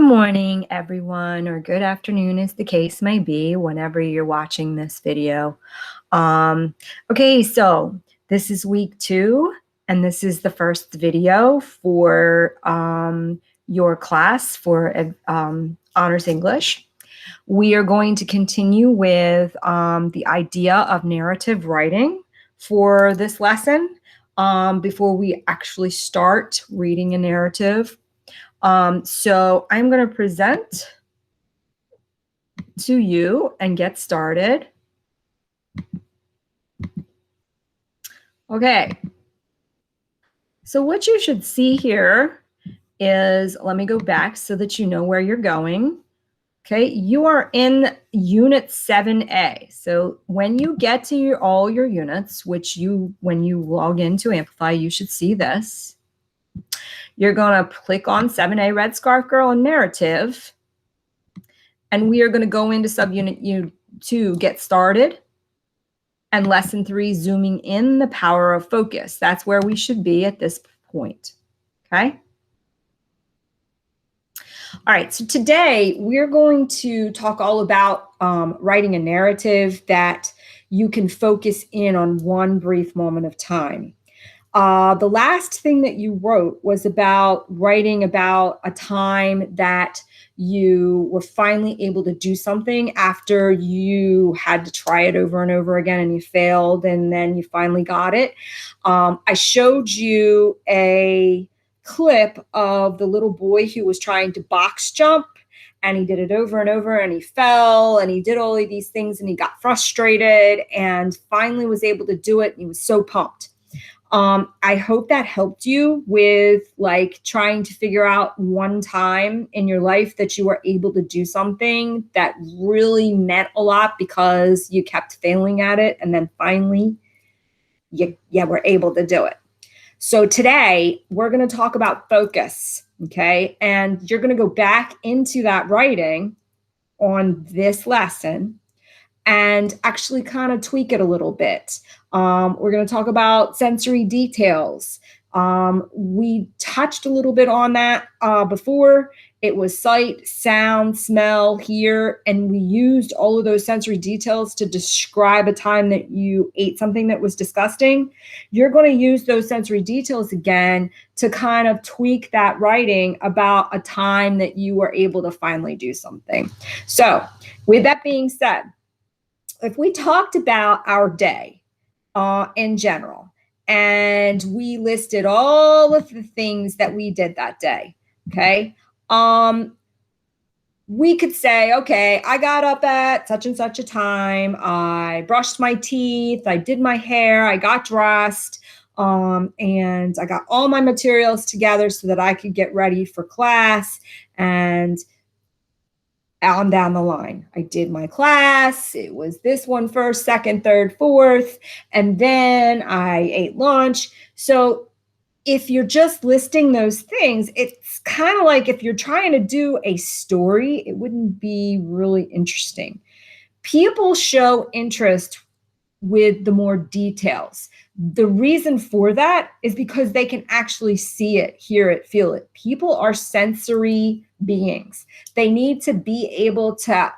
morning, everyone, or good afternoon, as the case may be, whenever you're watching this video. Okay, so this is week 2, and this is the first video for your class for Honors English. We are going to continue with the idea of narrative writing for this lesson before we actually start reading a narrative. So I'm going to present to you and get started. Okay. So what you should see here is, let me go back so that you know where you're going. Okay, you are in Unit 7A. So when you get to all your units, which when you log into Amplify, you should see this. You're going to click on 7A Red Scarf Girl and Narrative. And we are going to go into Subunit 2, Get Started, and Lesson 3, Zooming in, the Power of Focus. That's where we should be at this point, okay? All right, so today we're going to talk all about writing a narrative that you can focus in on one brief moment of time. The last thing that you wrote was about writing about a time that you were finally able to do something after you had to try it over and over again and you failed and then you finally got it. I showed you a clip of the little boy who was trying to box jump, and he did it over and over and he fell and he did all of these things and he got frustrated and finally was able to do it, and he was so pumped. I hope that helped you with like trying to figure out one time in your life that you were able to do something that really meant a lot because you kept failing at it, and then finally you were able to do it. So today we're going to talk about focus, okay? And you're going to go back into that writing on this lesson and actually kind of tweak it a little bit. We're going to talk about sensory details. We touched a little bit on that before. It was sight, sound, smell, hear, and we used all of those sensory details to describe a time that you ate something that was disgusting. You're going to use those sensory details again to kind of tweak that writing about a time that you were able to finally do something. So with that being said, if we talked about our day in general, and we listed all of the things that we did that day, okay? We could say, okay, I got up at such and such a time, I brushed my teeth, I did my hair, I got dressed, and I got all my materials together so that I could get ready for class, and on down the line. I did my class. It was this one first, second, third, fourth, and then I ate lunch. So if you're just listing those things, it's kind of like if you're trying to do a story, it wouldn't be really interesting. People show interest with the more details. The reason for that is because they can actually see it, hear it, feel it. People are sensory beings. They need to be able to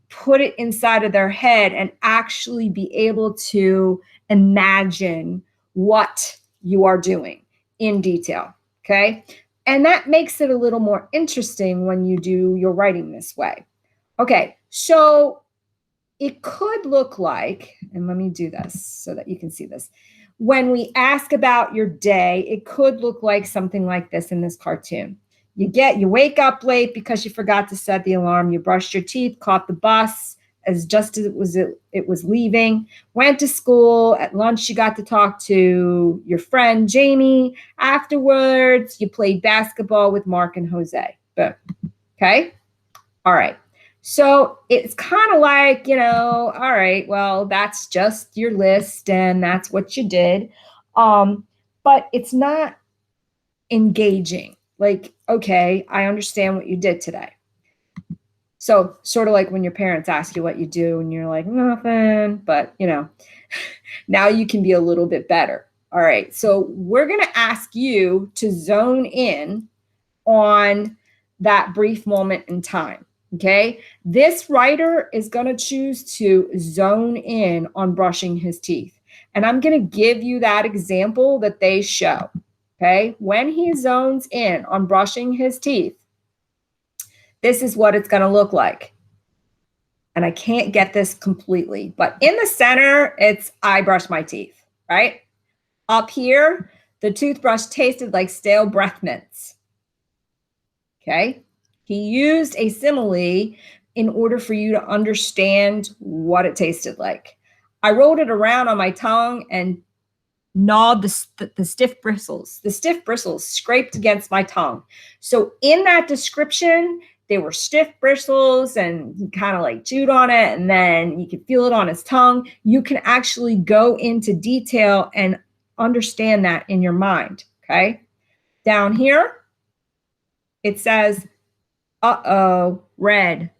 put it inside of their head and actually be able to imagine what you are doing in detail, okay? And that makes it a little more interesting when you do your writing this way. Okay, so it could look like, and let me do this so that you can see this. When we ask about your day, it could look like something like this in this cartoon. You wake up late because you forgot to set the alarm. You brushed your teeth, caught the bus just as it was leaving, went to school. At lunch, you got to talk to your friend, Jamie. Afterwards, you played basketball with Mark and Jose. Boom. Okay? All right. So it's kind of like, all right, well, that's just your list and that's what you did. But it's not engaging. Like, okay, I understand what you did today. So sort of like when your parents ask you what you do and you're like, nothing, but now you can be a little bit better. All right. So we're going to ask you to zone in on that brief moment in time. Okay, this writer is going to choose to zone in on brushing his teeth. And I'm going to give you that example that they show. Okay, when he zones in on brushing his teeth, this is what it's going to look like. And I can't get this completely, but in the center, it's I brush my teeth, right? Up here, the toothbrush tasted like stale breath mints. Okay, he used a simile in order for you to understand what it tasted like. I rolled it around on my tongue and gnawed the stiff bristles. The stiff bristles scraped against my tongue. So in that description, they were stiff bristles and he kind of like chewed on it and then you could feel it on his tongue. You can actually go into detail and understand that in your mind, okay? Down here, it says, uh-oh, red,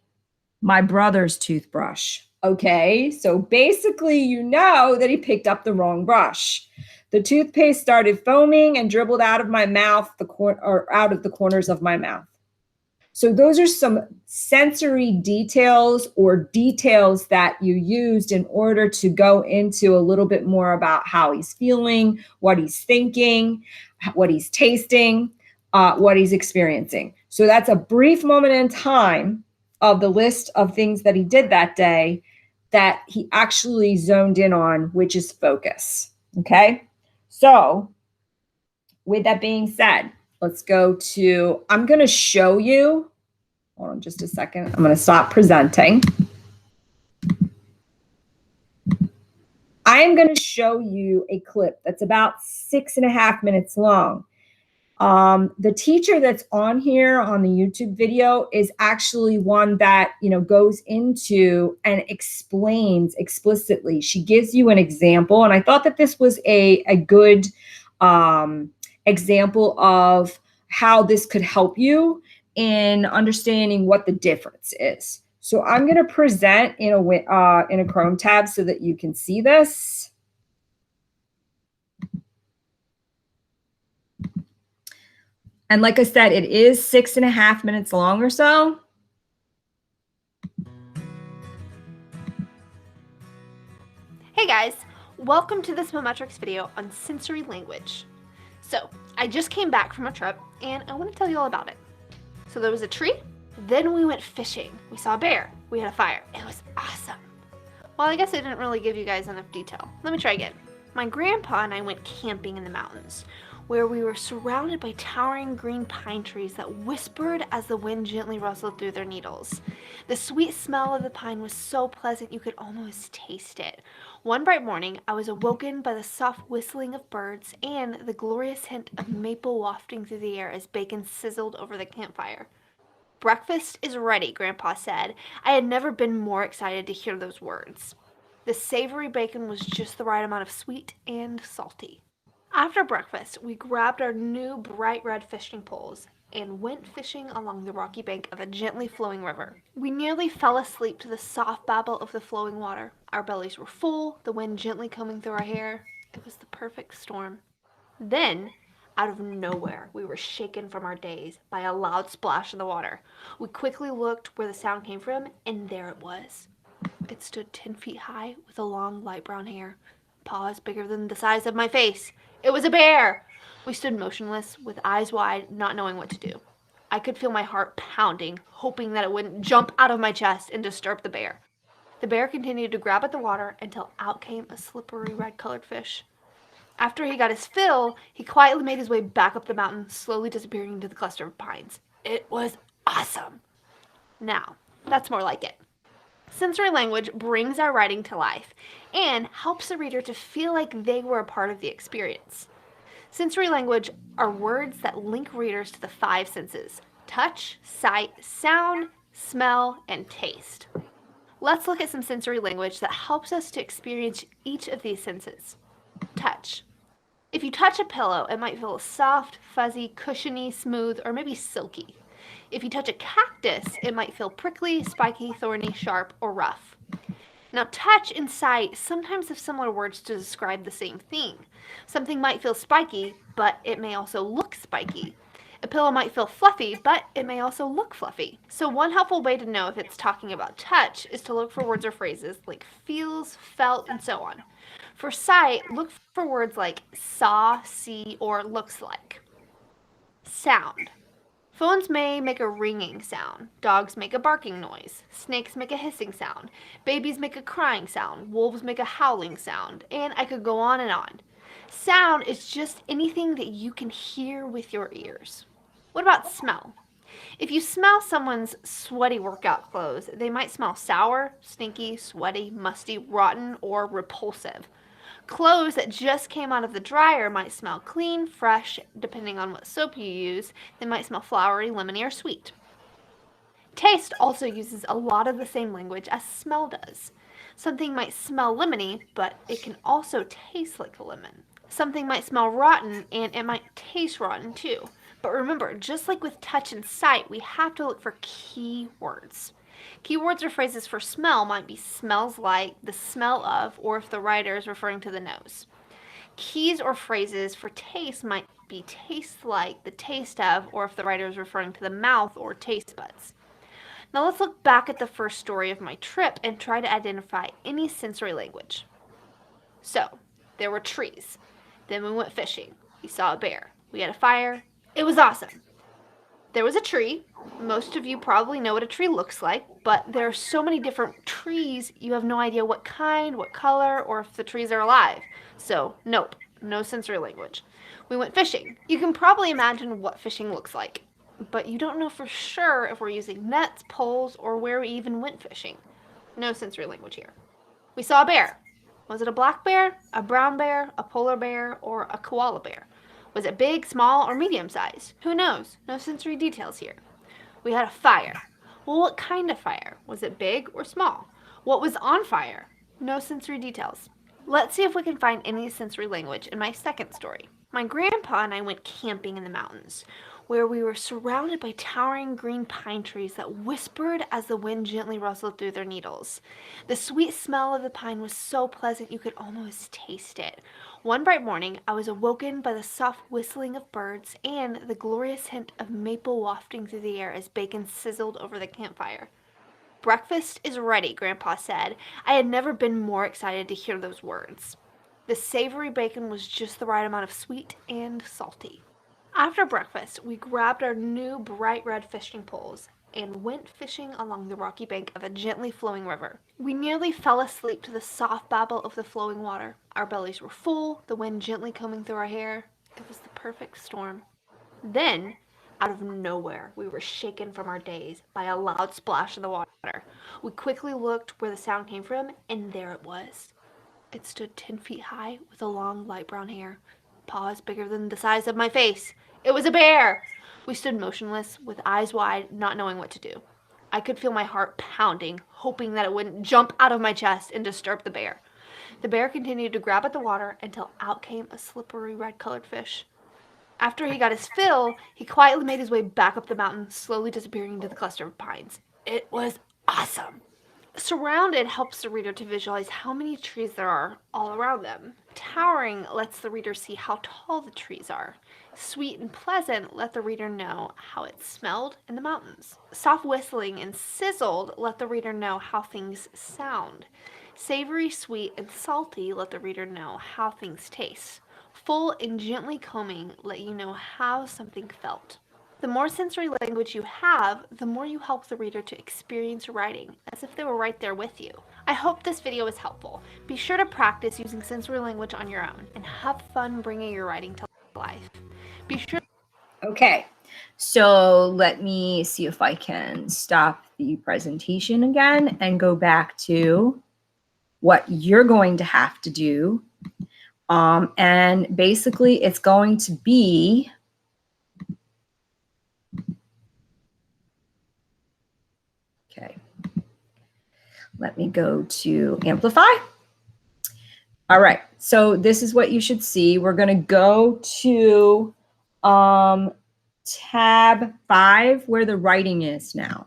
my brother's toothbrush. Okay, so basically you know that he picked up the wrong brush. The toothpaste started foaming and dribbled out of my mouth, out of the corners of my mouth. So those are some sensory details or details that you used in order to go into a little bit more about how he's feeling, what he's thinking, what he's tasting, what he's experiencing. So that's a brief moment in time of the list of things that he did that day that he actually zoned in on, which is focus. Okay. So with that being said, let's go to, I'm going to show you, hold on just a second. I'm going to stop presenting. I am going to show you a clip that's about 6.5 minutes long. The teacher that's on here on the YouTube video is actually one that, goes into and explains explicitly. She gives you an example. And I thought that this was a good example of how this could help you in understanding what the difference is. So I'm going to present in a Chrome tab so that you can see this. And like I said, it is 6.5 minutes long or so. Hey guys, welcome to this Mometrics video on sensory language. So, I just came back from a trip and I want to tell you all about it. So there was a tree, then we went fishing, we saw a bear, we had a fire, it was awesome. Well, I guess I didn't really give you guys enough detail. Let me try again. My grandpa and I went camping in the mountains, where we were surrounded by towering green pine trees that whispered as the wind gently rustled through their needles. The sweet smell of the pine was so pleasant you could almost taste it. One bright morning, I was awoken by the soft whistling of birds and the glorious hint of maple wafting through the air as bacon sizzled over the campfire. "Breakfast is ready," Grandpa said. I had never been more excited to hear those words. The savory bacon was just the right amount of sweet and salty. After breakfast, we grabbed our new bright red fishing poles and went fishing along the rocky bank of a gently flowing river. We nearly fell asleep to the soft babble of the flowing water. Our bellies were full, the wind gently combing through our hair. It was the perfect storm. Then, out of nowhere, we were shaken from our daze by a loud splash in the water. We quickly looked where the sound came from, and there it was. It stood 10 feet high with a long light brown hair, paws bigger than the size of my face. It was a bear! We stood motionless, with eyes wide, not knowing what to do. I could feel my heart pounding, hoping that it wouldn't jump out of my chest and disturb the bear. The bear continued to grab at the water until out came a slippery red-colored fish. After he got his fill, he quietly made his way back up the mountain, slowly disappearing into the cluster of pines. It was awesome! Now, that's more like it. Sensory language brings our writing to life and helps the reader to feel like they were a part of the experience. Sensory language are words that link readers to the 5 senses: touch, sight, sound, smell, and taste. Let's look at some sensory language that helps us to experience each of these senses. Touch. If you touch a pillow, it might feel soft, fuzzy, cushiony, smooth, or maybe silky. If you touch a cactus, it might feel prickly, spiky, thorny, sharp, or rough. Now, touch and sight sometimes have similar words to describe the same thing. Something might feel spiky, but it may also look spiky. A pillow might feel fluffy, but it may also look fluffy. So one helpful way to know if it's talking about touch is to look for words or phrases like feels, felt, and so on. For sight, look for words like saw, see, or looks like. Sound. Phones may make a ringing sound. Dogs make a barking noise. Snakes make a hissing sound. Babies make a crying sound. Wolves make a howling sound. And I could go on and on. Sound is just anything that you can hear with your ears. What about smell? If you smell someone's sweaty workout clothes, they might smell sour, stinky, sweaty, musty, rotten, or repulsive. Clothes that just came out of the dryer might smell clean, fresh, depending on what soap you use. They might smell flowery, lemony, or sweet. Taste also uses a lot of the same language as smell does. Something might smell lemony, but it can also taste like a lemon. Something might smell rotten, and it might taste rotten too. But remember, just like with touch and sight, we have to look for key words. Keywords or phrases for smell might be smells like, the smell of, or if the writer is referring to the nose. Keys or phrases for taste might be taste like, the taste of, or if the writer is referring to the mouth or taste buds. Now let's look back at the first story of my trip and try to identify any sensory language. So, there were trees. Then we went fishing. We saw a bear. We had a fire. It was awesome. There was a tree. Most of you probably know what a tree looks like, but there are so many different trees, you have no idea what kind, what color, or if the trees are alive. So, nope, no sensory language. We went fishing. You can probably imagine what fishing looks like, but you don't know for sure if we're using nets, poles, or where we even went fishing. No sensory language here. We saw a bear. Was it a black bear, a brown bear, a polar bear, or a koala bear? Was it big, small, or medium sized? Who knows? No sensory details here. We had a fire. Well, what kind of fire? Was it big or small? What was on fire? No sensory details. Let's see if we can find any sensory language in my second story. My grandpa and I went camping in the mountains, where we were surrounded by towering green pine trees that whispered as the wind gently rustled through their needles. The sweet smell of the pine was so pleasant you could almost taste it. One bright morning, I was awoken by the soft whistling of birds and the glorious hint of maple wafting through the air as bacon sizzled over the campfire. Breakfast is ready, Grandpa said. I had never been more excited to hear those words. The savory bacon was just the right amount of sweet and salty. After breakfast, we grabbed our new bright red fishing poles and went fishing along the rocky bank of a gently flowing river. We nearly fell asleep to the soft babble of the flowing water. Our bellies were full, the wind gently combing through our hair. It was the perfect storm. Then, out of nowhere, we were shaken from our daze by a loud splash in the water. We quickly looked where the sound came from, and there it was. It stood 10 feet high with a long light brown hair, paws bigger than the size of my face. It was a bear! We stood motionless, with eyes wide, not knowing what to do. I could feel my heart pounding, hoping that it wouldn't jump out of my chest and disturb the bear. The bear continued to grab at the water until out came a slippery red-colored fish. After he got his fill, he quietly made his way back up the mountain, slowly disappearing into the cluster of pines. It was awesome! Surrounded helps the reader to visualize how many trees there are all around them. Towering lets the reader see how tall the trees are. Sweet and pleasant let the reader know how it smelled in the mountains. Soft whistling and sizzled let the reader know how things sound. Savory, sweet, and salty let the reader know how things taste. Full and gently combing let you know how something felt. The more sensory language you have, the more you help the reader to experience writing, as if they were right there with you. I hope this video was helpful. Be sure to practice using sensory language on your own, and have fun bringing your writing to life. Be sure. Okay, so let me see if I can stop the presentation again and go back to what you're going to have to do. And basically it's going to be okay. Let me go to Amplify. All right, so this is what you should see. We're going to go to tab 5 where the writing is now.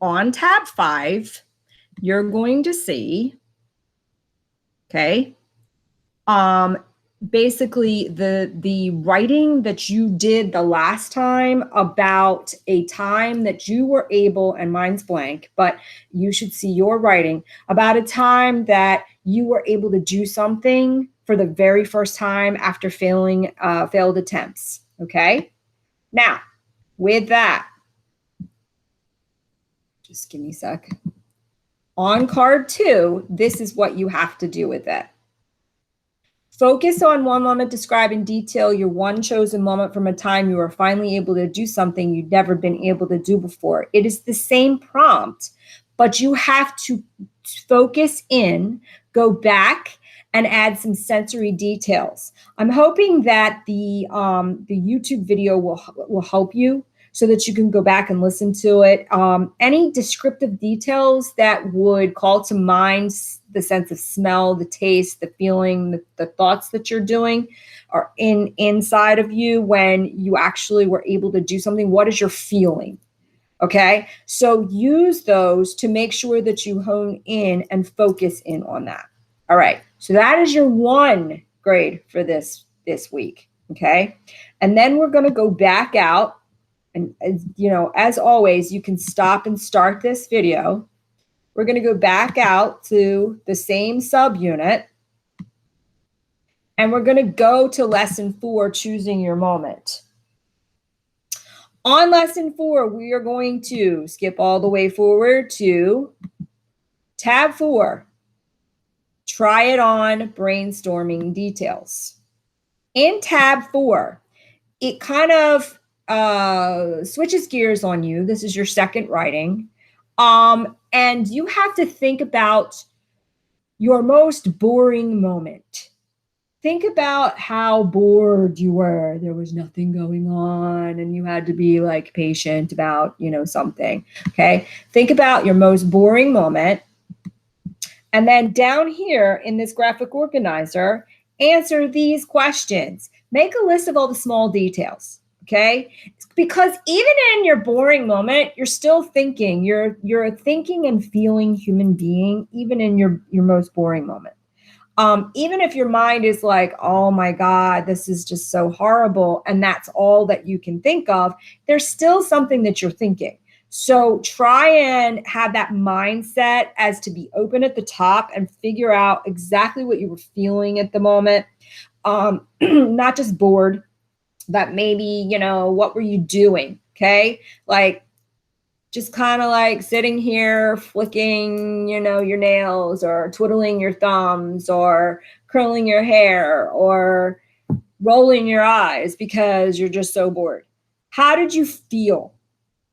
On tab 5, you're going to see, okay, basically the writing that you did the last time about a time that you were able, and mine's blank, but you should see your writing about a time that you were able to do something for the very first time after failed attempts. Okay. Now, with that, just give me a sec. On card 2, this is what you have to do with it. Focus on one moment, describe in detail your one chosen moment from a time you were finally able to do something you'd never been able to do before. It is the same prompt, but you have to focus in, go back, and add some sensory details. I'm hoping that the YouTube video will help you so that you can go back and listen to it. Any descriptive details that would call to mind the sense of smell, the taste, the feeling, the thoughts that you're doing are inside of you when you actually were able to do something. What is your feeling? Okay, so use those to make sure that you hone in and focus in on that. All right, so that is your 1 grade for this week. Okay, and then we're going to go back out, and as always, you can stop and start this video. We're going to go back out to the same subunit, and we're going to go to lesson 4, choosing your moment. On lesson 4, we are going to skip all the way forward to tab 4, try it on, brainstorming details. In tab 4, it kind of switches gears on you. This is your second writing. And you have to think about your most boring moment. Think about how bored you were. There was nothing going on and you had to be like patient about, something. Okay. Think about your most boring moment. And then down here in this graphic organizer, answer these questions. Make a list of all the small details. Okay. Because even in your boring moment, you're still thinking. You're a thinking and feeling human being, even in your most boring moment. Even if your mind is like, oh my God, this is just so horrible, and that's all that you can think of, there's still something that you're thinking. So try and have that mindset as to be open at the top and figure out exactly what you were feeling at the moment. Not just bored, but maybe, what were you doing? Okay. Like, just kind of like sitting here flicking, your nails or twiddling your thumbs or curling your hair or rolling your eyes because you're just so bored. How did you feel?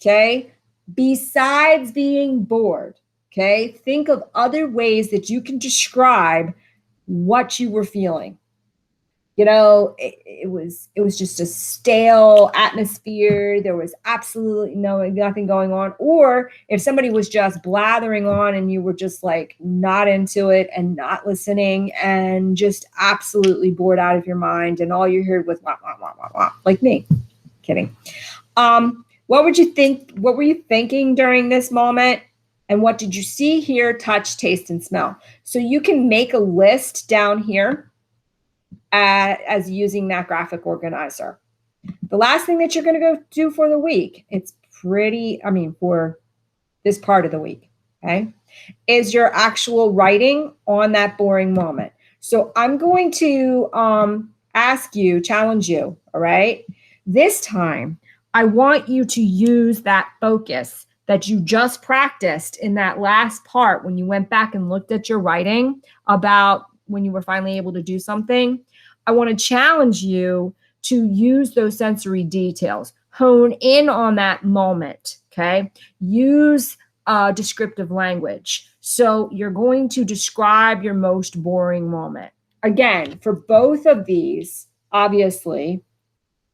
Okay. Besides being bored, okay, think of other ways that you can describe what you were feeling. It was just a stale atmosphere. There was absolutely nothing going on. Or if somebody was just blathering on and you were just like not into it and not listening and just absolutely bored out of your mind and all you heard was wah, wah, wah, wah, wah, like me. Kidding. What would you think? What were you thinking during this moment? And what did you see, hear, touch, taste, and smell? So you can make a list down here as using that graphic organizer. The last thing that you're going to go do for the week, for this part of the week, okay, is your actual writing on that boring moment. So I'm going to challenge you, all right? This time, I want you to use that focus that you just practiced in that last part when you went back and looked at your writing about when you were finally able to do something. I want to challenge you to use those sensory details, hone in on that moment, okay? Use descriptive language. So you're going to describe your most boring moment. Again, for both of these, obviously,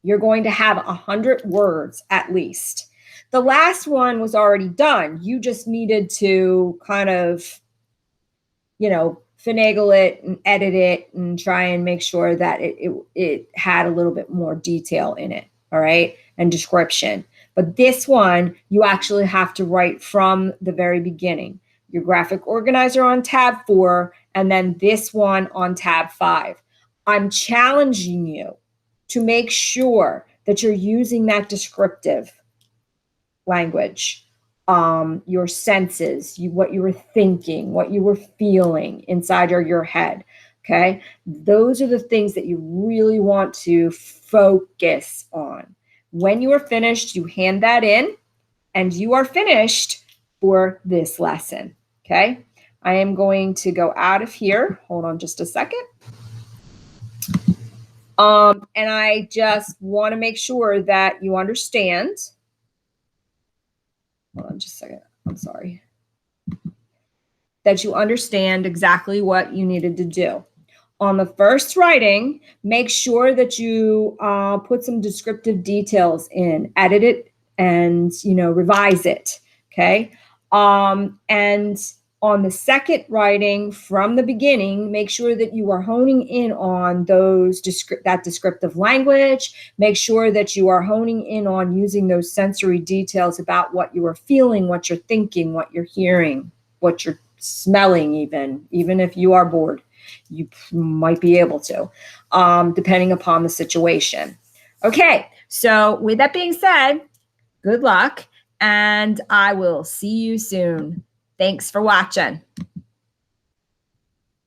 you're going to have 100 words at least. The last one was already done. You just needed to kind of, finagle it and edit it and try and make sure that it had a little bit more detail in it, all right, and description. But this one, you actually have to write from the very beginning. Your graphic organizer on tab 4, and then this one on tab 5. I'm challenging you to make sure that you're using that descriptive language, your senses, what you were thinking, what you were feeling inside your head. Okay. Those are the things that you really want to focus on. When you are finished, you hand that in and you are finished for this lesson. Okay. I am going to go out of here. Hold on just a second. And I just want to make sure that you understand. Hold on just a second. I'm sorry. That you understand exactly what you needed to do. On the first writing, make sure that you put some descriptive details in, edit it, and revise it. Okay. And on the second writing from the beginning, make sure that you are honing in on that descriptive language. Make sure that you are honing in on using those sensory details about what you are feeling, what you're thinking, what you're hearing, what you're smelling, even if you are bored. You might be able to, depending upon the situation. Okay, so with that being said, good luck, and I will see you soon. Thanks for watching.